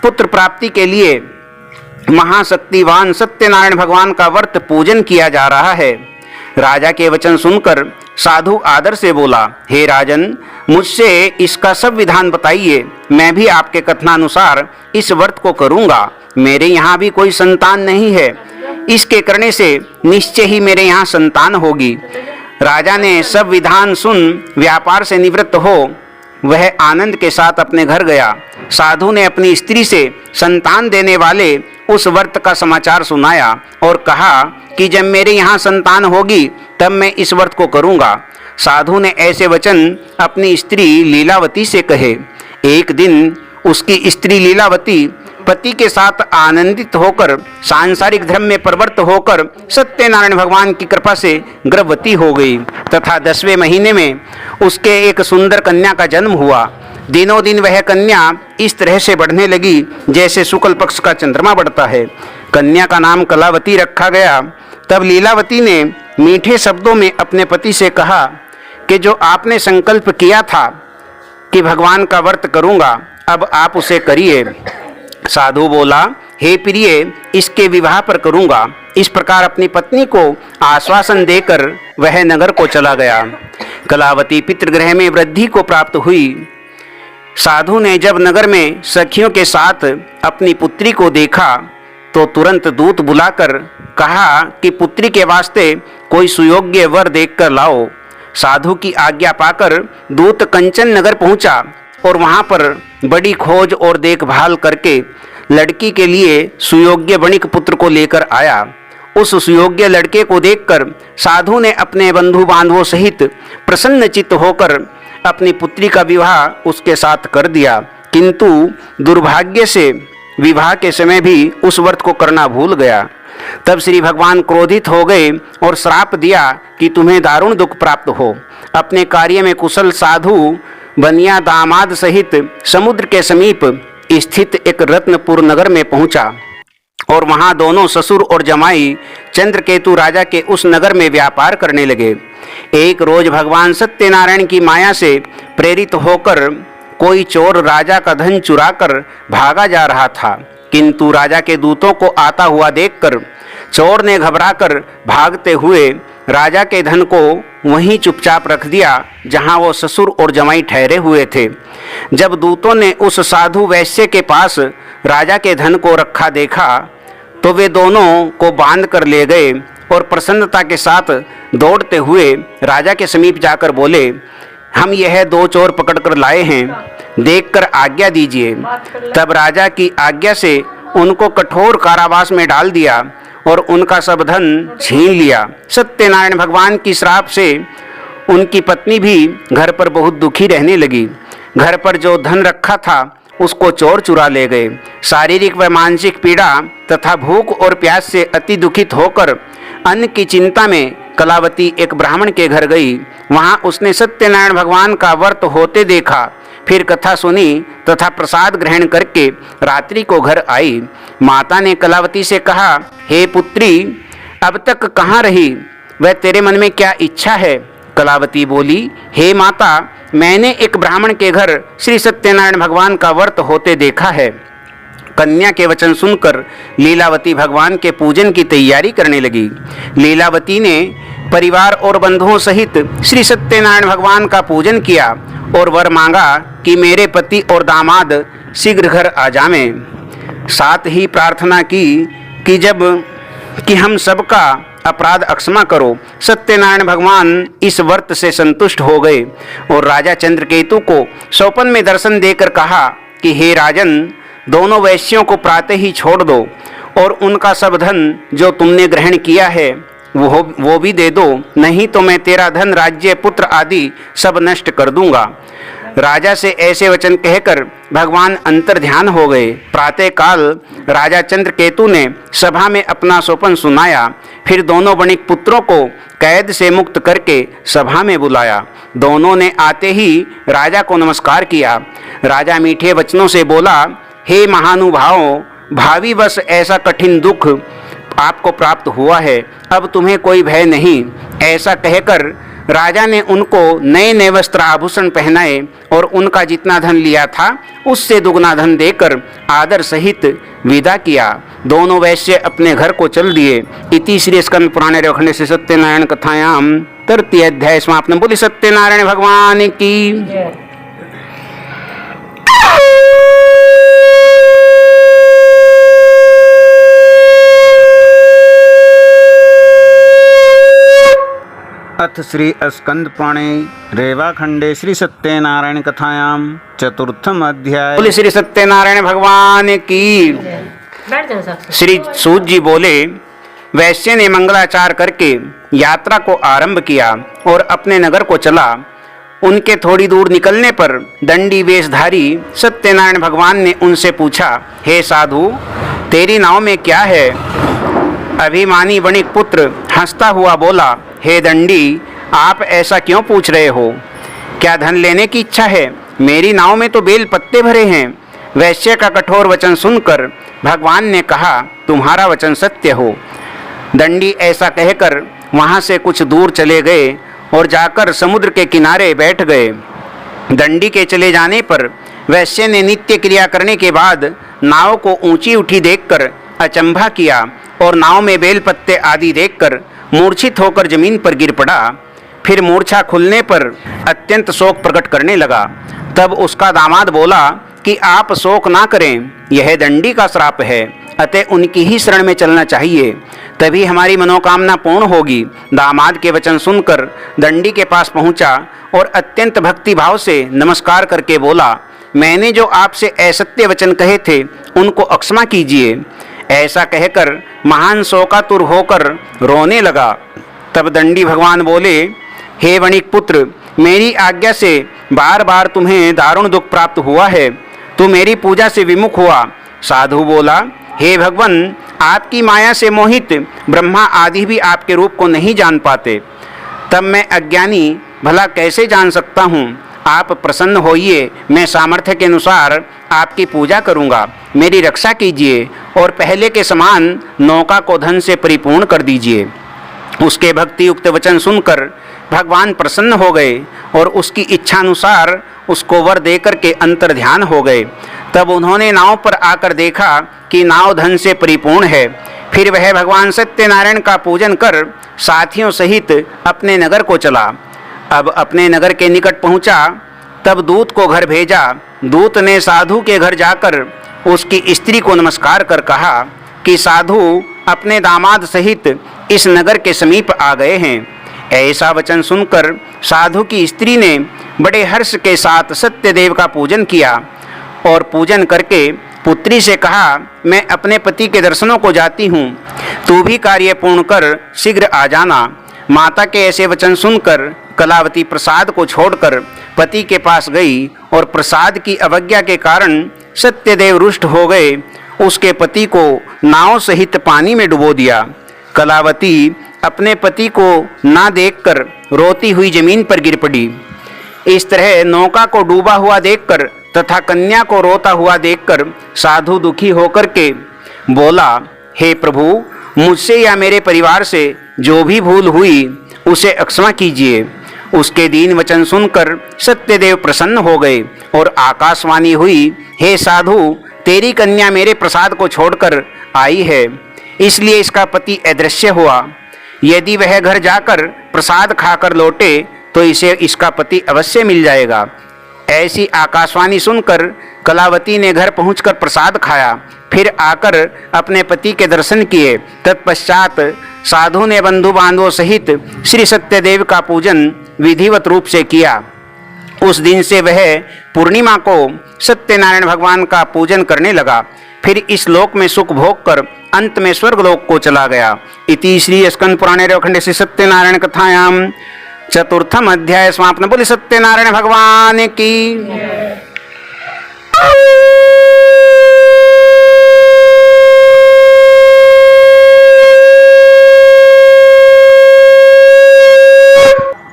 पुत्र प्राप्ति के लिए महाशक्तिवान सत्यनारायण भगवान का व्रत पूजन किया जा रहा है। राजा के वचन सुनकर साधु आदर से बोला, हे राजन, मुझसे इसका सब विधान बताइए, मैं भी आपके कथनानुसार इस व्रत को करूंगा। मेरे यहाँ भी कोई संतान नहीं है, इसके करने से निश्चय ही मेरे यहाँ संतान होगी। राजा ने सब विधान सुन व्यापार से निवृत्त हो वह आनंद के साथ अपने घर गया। साधु ने अपनी स्त्री से संतान देने वाले उस व्रत का समाचार सुनाया और कहा कि जब मेरे यहाँ संतान होगी तब मैं इस व्रत को करूँगा। साधु ने ऐसे वचन अपनी स्त्री लीलावती से कहे। एक दिन उसकी स्त्री लीलावती पति के साथ आनंदित होकर सांसारिक धर्म में प्रवृत्त होकर सत्यनारायण भगवान की कृपा से गर्भवती हो गई तथा 10वें महीने में उसके एक सुंदर कन्या का जन्म हुआ। दिनों दिन वह कन्या इस तरह से बढ़ने लगी जैसे शुक्ल पक्ष का चंद्रमा बढ़ता है। कन्या का नाम कलावती रखा गया। तब लीलावती ने मीठे शब्दों में अपने पति से कहा कि जो आपने संकल्प किया था कि भगवान का व्रत करूँगा, अब आप उसे करिए। साधु बोला, हे प्रिय, इसके विवाह पर करूँगा। इस प्रकार अपनी पत्नी को आश्वासन देकर वह नगर को चला गया। कलावती पितृगृह में वृद्धि को प्राप्त हुई। साधु ने जब नगर में सखियों के साथ अपनी पुत्री को देखा तो तुरंत दूत बुलाकर कहा कि पुत्री के वास्ते कोई सुयोग्य वर देखकर लाओ। साधु की आज्ञा पाकर दूत कंचन नगर पहुंचा और वहां पर बड़ी खोज और देखभाल करके लड़की के लिए सुयोग्य वणिक पुत्र को लेकर आया। उस सुयोग्य लड़के को देखकर साधु ने अपने बंधु बांधवों सहित प्रसन्न चित्त होकर अपनी पुत्री का विवाह उसके साथ कर दिया। किंतु दुर्भाग्य से विवाह के समय भी उस व्रत को करना भूल गया। तब श्री भगवान क्रोधित हो गए और श्राप दिया कि तुम्हें दारुण दुख प्राप्त हो। अपने कार्य में कुशल साधु बनिया दामाद सहित समुद्र के समीप स्थित एक रत्नपुर नगर में पहुंचा और वहां दोनों ससुर और जमाई चंद्रकेतु राजा के उस नगर में व्यापार करने लगे। एक रोज भगवान सत्यनारायण की माया से प्रेरित होकर कोई चोर राजा का धन चुराकर भागा जा रहा था, किंतु राजा के दूतों को आता हुआ देखकर चोर ने घबराकर भागते हुए राजा के धन को वहीं चुपचाप रख दिया जहां वो ससुर और जमाई ठहरे हुए थे। जब दूतों ने उस साधु वैश्य के पास राजा के धन को रखा देखा तो वे दोनों को बांध कर ले गए और प्रसन्नता के साथ दौड़ते हुए राजा के समीप जाकर बोले, हम यह दो चोर पकड़कर लाए हैं, देखकर आज्ञा दीजिए। तब राजा की आज्ञा से उनको कठोर कारावास में डाल दिया और उनका सब धन छीन लिया। सत्यनारायण भगवान की श्राप से उनकी पत्नी भी घर पर बहुत दुखी रहने लगी। घर पर जो धन रखा था उसको चोर चुरा ले गए। शारीरिक व मानसिक पीड़ा तथा भूख और प्यास से अति दुखित होकर अन्न की चिंता में कलावती एक ब्राह्मण के घर गई। वहां उसने सत्यनारायण भगवान का व्रत होते देखा, फिर कथा सुनी तथा प्रसाद ग्रहण करके रात्रि को घर आई। माता ने कलावती से कहा, हे पुत्री, अब तक कहाँ रही? वह तेरे मन में क्या इच्छा है? कलावती बोली, हे माता, मैंने एक ब्राह्मण के घर श्री सत्यनारायण भगवान का व्रत होते देखा है। कन्या के वचन सुनकर लीलावती भगवान के पूजन की तैयारी करने लगी। लीलावती ने परिवार और बंधुओं सहित श्री सत्यनारायण भगवान का पूजन किया और वर मांगा कि मेरे पति और दामाद शीघ्र घर आ जावें। साथ ही प्रार्थना की कि हम सबका अपराध अक्षमा करो। सत्यनारायण भगवान इस व्रत से संतुष्ट हो गए और राजा चंद्रकेतु को स्वप्न में दर्शन देकर कहा कि हे राजन, दोनों वैश्यों को प्रातः ही छोड़ दो और उनका सब धन जो तुमने ग्रहण किया है वो भी दे दो, नहीं तो मैं तेरा धन, राज्य, पुत्र आदि सब नष्ट कर दूंगा। राजा से ऐसे वचन कहकर भगवान अंतर्ध्यान हो गए। प्रातः काल राजा चंद्रकेतु ने सभा में अपना स्वप्न सुनाया, फिर दोनों वणिक पुत्रों को कैद से मुक्त करके सभा में बुलाया। दोनों ने आते ही राजा को नमस्कार किया। राजा मीठे वचनों से बोला, हे महानुभावों, भावी वश ऐसा कठिन दुख आपको प्राप्त हुआ है, अब तुम्हें कोई भय नहीं। ऐसा कहकर राजा ने उनको नए नए वस्त्र आभूषण पहनाए और उनका जितना धन लिया था उससे दुगना धन देकर आदर सहित विदा किया। दोनों वैश्य अपने घर को चल दिए। इति श्री स्कंद पुराणे रेवखंडे श्री सत्यनारायण कथायाम तृतीय अध्याय समाप्त। बोली सत्यनारायण भगवान की। अथ श्री स्कंद पुराणे रेवाखंडे श्री सत्यनारायण कथायाम चतुर्थम अध्याय। बोले श्री सत्यनारायण भगवान की। श्री सूत जी बोले, वैश्य ने मंगलाचार करके यात्रा को आरंभ किया और अपने नगर को चला। उनके थोड़ी दूर निकलने पर दंडी वेशधारी सत्यनारायण भगवान ने उनसे पूछा, हे साधु, तेरी नाव में क्या है? अभिमानी वणिक पुत्र हंसता हुआ बोला, हे दंडी, आप ऐसा क्यों पूछ रहे हो? क्या धन लेने की इच्छा है? मेरी नाव में तो बेल पत्ते भरे हैं। वैश्य का कठोर वचन सुनकर भगवान ने कहा, तुम्हारा वचन सत्य हो। दंडी ऐसा कहकर वहां से कुछ दूर चले गए और जाकर समुद्र के किनारे बैठ गए। दंडी के चले जाने पर वैश्य ने नित्य क्रिया करने के बाद नाव को ऊंची उठी देखकर अचंभा किया और नाव में बेल पत्ते आदि देखकर मूर्छित होकर जमीन पर गिर पड़ा। फिर मूर्छा खुलने पर अत्यंत शोक प्रकट करने लगा। तब उसका दामाद बोला कि आप शोक ना करें, यह दंडी का श्राप है, अतः उनकी ही शरण में चलना चाहिए, तभी हमारी मनोकामना पूर्ण होगी। दामाद के वचन सुनकर दंडी के पास पहुंचा और अत्यंत भक्ति भाव से नमस्कार करके बोला, मैंने जो आपसे असत्य वचन कहे थे उनको अक्षमा कीजिए। ऐसा कहकर महान शोकातुर होकर रोने लगा। तब दंडी भगवान बोले, हे वणिक पुत्र, मेरी आज्ञा से बार बार तुम्हें दारुण दुख प्राप्त हुआ है, तू मेरी पूजा से विमुख हुआ। साधु बोला, हे भगवान, आपकी माया से मोहित ब्रह्मा आदि भी आपके रूप को नहीं जान पाते, तब मैं अज्ञानी भला कैसे जान सकता हूँ? आप प्रसन्न होइए, मैं सामर्थ्य के अनुसार आपकी पूजा करूँगा। मेरी रक्षा कीजिए और पहले के समान नौका को धन से परिपूर्ण कर दीजिए। उसके भक्ति युक्त वचन सुनकर भगवान प्रसन्न हो गए और उसकी इच्छानुसार उसको वर देकर के अंतर्ध्यान हो गए। तब उन्होंने नाव पर आकर देखा कि नाव धन से परिपूर्ण है। फिर वह भगवान सत्यनारायण का पूजन कर साथियों सहित अपने नगर को चला। अब अपने नगर के निकट पहुंचा, तब दूत को घर भेजा। दूत ने साधु के घर जाकर उसकी स्त्री को नमस्कार कर कहा कि साधु अपने दामाद सहित इस नगर के समीप आ गए हैं। ऐसा वचन सुनकर साधु की स्त्री ने बड़े हर्ष के साथ सत्यदेव का पूजन किया और पूजन करके पुत्री से कहा, मैं अपने पति के दर्शनों को जाती हूँ, तू भी कार्य पूर्ण कर शीघ्र आ जाना। माता के ऐसे वचन सुनकर कलावती प्रसाद को छोड़कर पति के पास गई और प्रसाद की अवज्ञा के कारण सत्यदेव रुष्ट हो गए। उसके पति को नाव सहित पानी में डुबो दिया। कलावती अपने पति को ना देखकर रोती हुई जमीन पर गिर पड़ी। इस तरह नौका को डूबा हुआ देखकर तथा कन्या को रोता हुआ देखकर साधु दुखी होकर के बोला, हे प्रभु, मुझसे या मेरे परिवार से जो भी भूल हुई उसे क्षमा कीजिए। उसके दीन वचन सुनकर सत्यदेव प्रसन्न हो गए और आकाशवाणी हुई, हे साधु, तेरी कन्या मेरे प्रसाद को छोड़कर आई है, इसलिए इसका पति अदृश्य हुआ। यदि वह घर जाकर प्रसाद खाकर लौटे तो इसे इसका पति अवश्य मिल जाएगा। ऐसी आकाशवाणी सुनकर कलावती ने घर पहुंचकर प्रसाद खाया, फिर आकर अपने पति के दर्शन किए। तत्पश्चात साधु ने बंधु बांधवों सहित श्री सत्यदेव का पूजन विधिवत रूप से किया। उस दिन से वह पूर्णिमा को सत्यनारायण भगवान का पूजन करने लगा। फिर इस लोक में सुख भोग कर अंत में स्वर्ग लोक को चला गया। इति श्री स्कंद पुराणे रेवखंडे श्री सत्यनारायण कथायाम चतुर्थम अध्याय समाप्त। बोले सत्यनारायण भगवान की।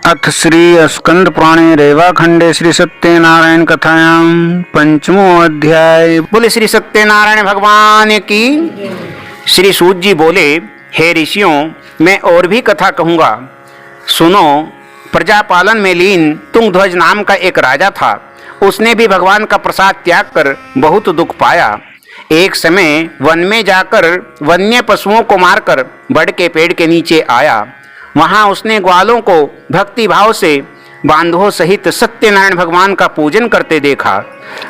अथ श्री स्कंद पुराणे रेवाखंडे श्री सत्यनारायण कथायाम पंचमो अध्याय। बोले श्री सत्यनारायण भगवान की। श्री सूत जी बोले, हे ऋषियों, मैं और भी कथा कहूँगा, सुनो। प्रजापालन में लीन तुंगध्वज नाम का एक राजा था। उसने भी भगवान का प्रसाद त्याग कर बहुत दुख पाया। एक समय वन में जाकर वन्य पशुओं को मारकर बड़ के पेड़ के नीचे आया। वहां उसने ग्वालों को भक्ति भाव से बांधवों सहित सत्यनारायण भगवान का पूजन करते देखा।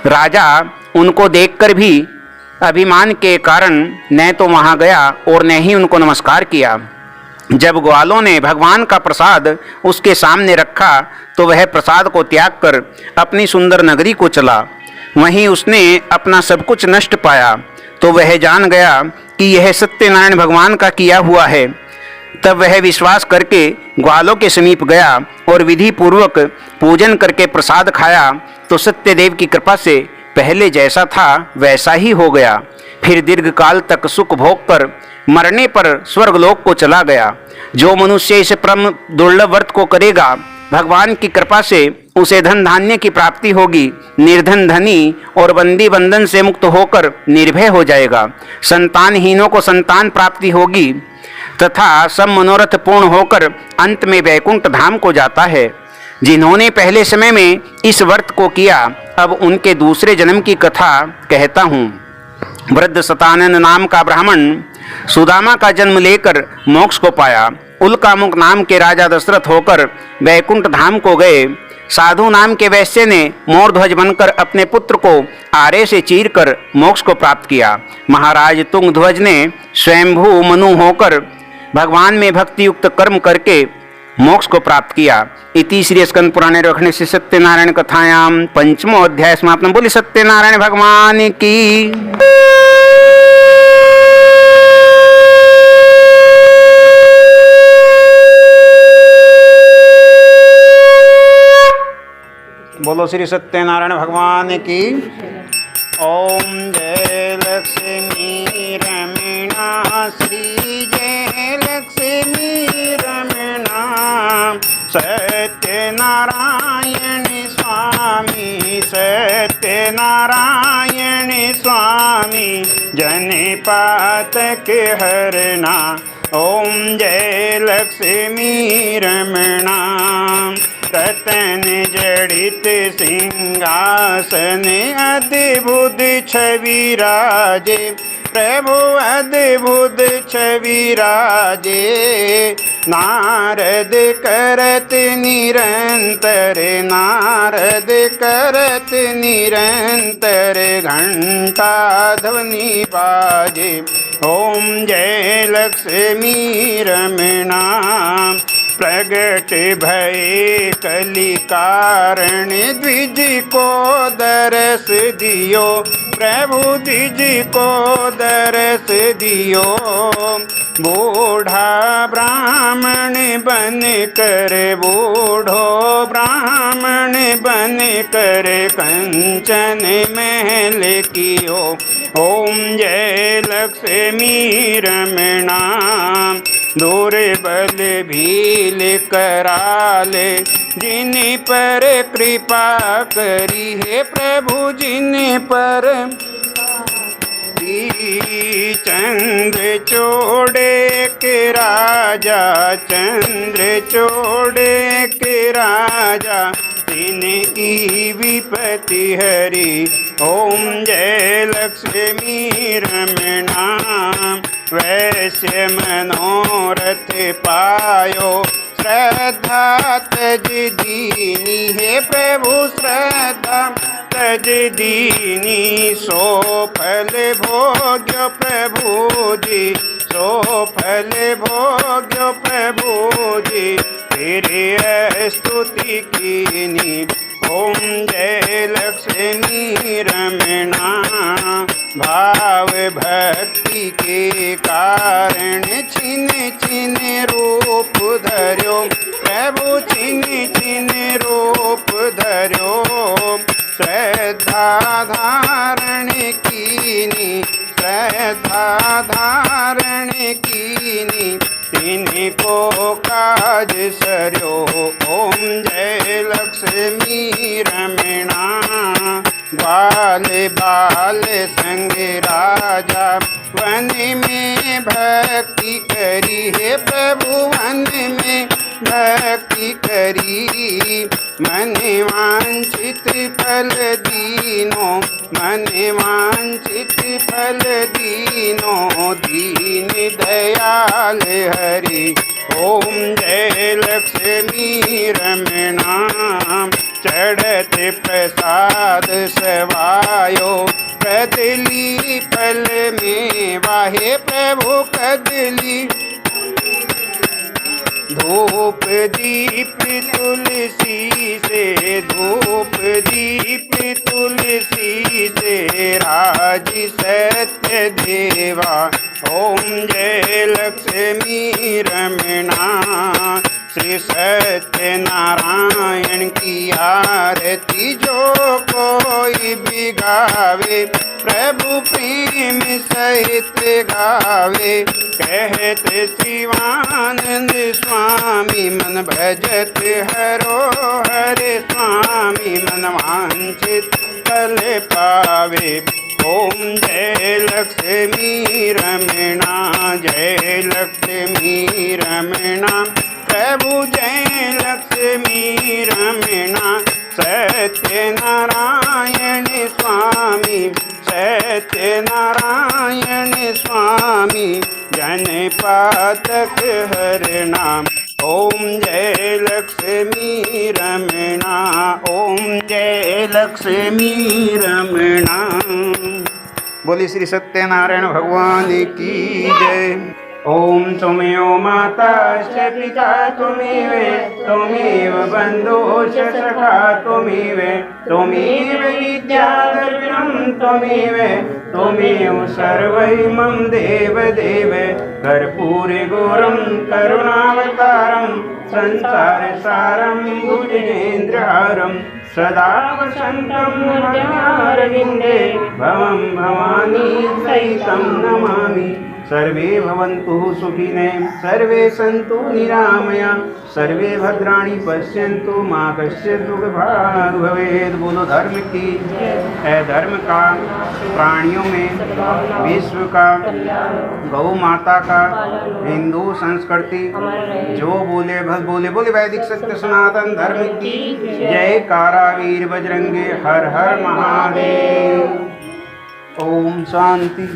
राजा उनको देखकर भी अभिमान के कारण न तो वहां गया और न ही उनको नमस्कार किया। जब ग्वालों ने भगवान का प्रसाद उसके सामने रखा तो वह प्रसाद को त्याग कर अपनी सुंदर नगरी को चला। वहीं उसने अपना सब कुछ नष्ट पाया तो वह जान गया कि यह सत्यनारायण भगवान का किया हुआ है। तब वह विश्वास करके ग्वालों के समीप गया और विधि पूर्वक पूजन करके प्रसाद खाया तो सत्यदेव की कृपा से पहले जैसा था वैसा ही हो गया। फिर दीर्घ काल तक सुख भोग कर मरने पर स्वर्गलोक को चला गया। जो मनुष्य इस परम दुर्लभ व्रत को करेगा भगवान की कृपा से उसे धन धान्य की प्राप्ति होगी। निर्धन धनी और बंदी बंधन से मुक्त होकर निर्भय हो जाएगा। संतानहीनों को संतान प्राप्ति होगी तथा सब मनोरथ पूर्ण होकर अंत में वैकुंठ धाम को जाता है। जिन्होंने पहले समय में इस व्रत को किया अब उनके दूसरे जन्म की कथा कहता हूँ। वृद्ध सतानंद नाम का ब्राह्मण सुदामा का जन्म लेकर मोक्ष को पाया। उल्कामुख नाम के राजा दशरथ होकर वैकुंठ धाम को गए। साधु नाम के वैश्य ने मोरध्वज बनकर अपने पुत्र को आरे से चीरकर मोक्ष को प्राप्त किया। महाराज तुंगध्वज ने स्वयंभू मनु होकर भगवान में भक्ति युक्त कर्म करके मोक्ष को प्राप्त किया। इति श्री स्कंद पुराणे रखने से सत्यनारायण कथायाम पंचमो अध्याय समाप्त। बोली सत्यनारायण भगवान की। बोलो श्री सत्यनारायण भगवान की। ओम जय लक्ष्मी रमणा श्री जय लक्ष्मी रमणा सत्यनारायण स्वामी सत्यनारायण स्वामी जनिपातक हरना। ओम जय लक्ष्मी रमणा रतन जड़ित सिंहासन अद्भुत छवि राजे प्रभु अद्भुत छवि राजे। नारद करत निरंतर नारद करत निरंतर घंटा ध्वनि बाजे। ओम जय लक्ष्मी रमणा प्रगट भय कलि कारण द्विज को दरस दियो प्रभु द्विज को दरस दियो। बूढ़ा ब्राह्मण बन कर बूढ़ो ब्राह्मण बन कर कंचन महल कियो। ओम जय लक्ष्मी रमणा दूर बल भील कराले जिन पर कृपा करी है प्रभु जिन पर। चंद्र चोड़े के राजा चंद्र चोड़े के राजा तिनकी विपत्ति हरि। ओम जय लक्ष्मी रमणा वैश्य मनोरथ पायो श्रद्धा तज दीनी है प्रभु श्रद्धा तज दीनी। सो फल भोग्य प्रभु जी सो फल भोग्य प्रभु जी फिर स्तुति कीनी। ओम जय लक्ष्मी रमणा भाव भक्ति के कारण छिन छिन रूप धर्यो प्रभु छिन छिन रूप धर्यो। श्रद्धा धारण कीनी श्रद्धा धारण कीनी तिनको काज सर्यो। ओम जय लक्ष्मी रमणा ग्वाल बाल संग राजा वन में भक्ति करी है प्रभु वन में भक्ति करी मन वांछित फल दीनो मन वांछित फल दीनो दीन दयाल हरि ओम जय लक्ष्मी रमणा चढ़त प्रसाद सवायो कदली फल में वाहे प्रभु कदली धूप दीप तुलसी से धूप दीप तुलसी से राज सत्य देवा ओम जय लक्ष्मी रमणा श्री सत्य नारायण की आरती जो कोई भी गावे प्रभु प्रेम सहित गावे कहते शिवानंद स्वामी मन भजत हरो हरे स्वामी मन वांछित फल पावे ओम जय लक्ष्मी रमणा जय लक्ष्मी रमणा प्रभु जय लक्ष्मी रमणा सत्यनारायण स्वामी सत्यनारायण स्वामी जनपातक हर नाम ओम जय लक्ष्मी रमणा ओम जय लक्ष्मी रमणा। बोली श्री सत्यनारायण भगवान की जय। ओम त्वमेव माता च पिता त्वमेव बन्धुश्च सखा त्वमेव विद्या द्रविणं त्वमेव सर्वै मम देव कर्पूरे घोरं करुणावतारं संसारसारं भुजगेन्द्रहारं सदा वसन्तं हृदयारविन्दे भवं भवानी सहितं नमामि। सर्वे भवन्तु सुखिनः सर्वे सन्तु निरामया सर्वे भद्राणि पश्यन्तु मा कश्चित् दुःखभाग् भवेत्। बोलो धर्म की धर्म का प्राणियों में विश्व का गौ माता का हिंदू संस्कृति जो बोले भल बोले बोले वैदिक सत्य सनातन धर्म की जय। कारावीर बजरंगे हर हर महादेव। ओम शांति।